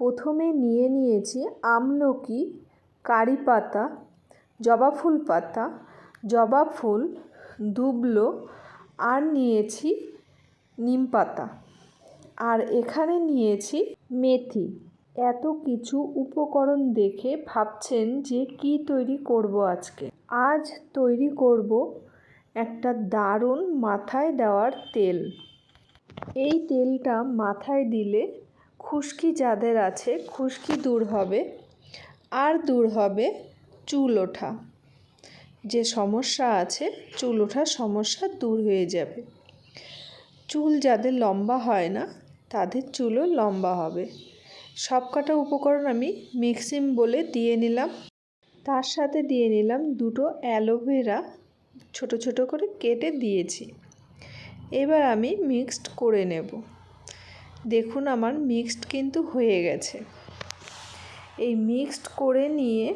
প্রথমে নিয়েছি আমলকি, কারি পাতা, জবা ফুল পাতা, জবা ফুল, দুবলো আর নিয়েছি নিম পাতা আর এখানে নিয়েছি মেথি। এত কিছু উপকরণ দেখে ভাবছেন যে কি তৈরি করব আজকে। আজ তৈরি করব একটা দারুণ মাথায় দেওয়ার তেল। এই তেলটা মাথায় দিলে খুশকি যাদের আছে খুশকি দূর হবে আর দূর হবে চুল ওঠা। যে সমস্যা আছে চুল ওঠার সমস্যা দূর হয়ে যাবে। চুল যাদের লম্বা হয় না তাদের চুলও লম্বা হবে। সব কটা উপকরণ আমি মিক্সিং বলে দিয়ে নিলাম। তার সাথে দিয়ে নিলাম দুটো অ্যালোভেরা ছোট ছোট করে কেটে দিয়েছি। এবার আমি মিক্সড করে নেব। দেখুন আমার মিক্সড কিন্তু হয়ে গেছে। এই মিক্সড করে নিয়ে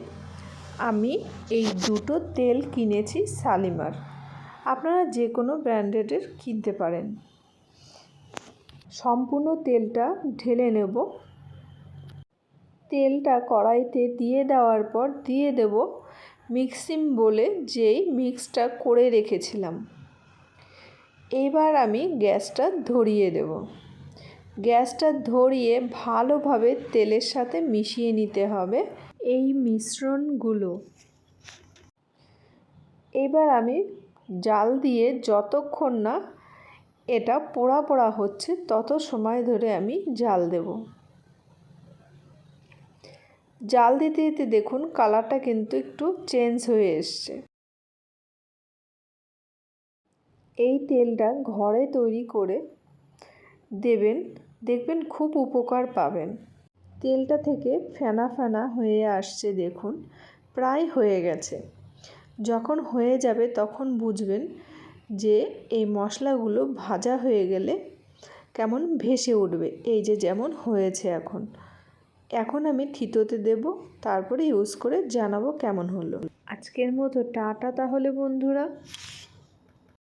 আমি এই দুটো তেল কিনেছি শালিমার। আপনারা যে কোনো ব্র্যান্ডেডের কিনতে পারেন। সম্পূর্ণ তেলটা ঢেলে নেব। তেলটা কড়াইতে দিয়ে দেওয়ার পর দিয়ে দেব মিক্সিং বলে যেই মিক্সটা করে রেখেছিলাম। এবার আমি গ্যাসটা ধরিয়ে দেব। গ্যাসটা ধরিয়ে ভালোভাবে তেলের সাথে মিশিয়ে নিতে হবে এই মিশ্রণগুলো। এবার আমি জাল দিয়ে যতক্ষণ না এটা পোড়া পোড়া হচ্ছে তত সময় ধরে আমি জাল দেব। জাল দিতে দিতে দেখুন কালারটা কিন্তু একটু চেঞ্জ হয়ে এসছে। এই তেলটা ঘরে তৈরি করে দেবেন, দেখবেন খুব উপকার পাবেন। তেলটা থেকে ফেনা ফেনা হয়ে আসছে দেখুন, প্রায় হয়ে গেছে। যখন হয়ে যাবে তখন বুঝবেন যে এই মশলাগুলো ভাজা হয়ে গেলে কেমন ভেসে উঠবে। এই যে যেমন হয়েছে এখন। এখন আমি থিতোতে দেব, তারপরে ইউজ করে জানাবো কেমন হলো। আজকের মতো টাটা তাহলে বন্ধুরা।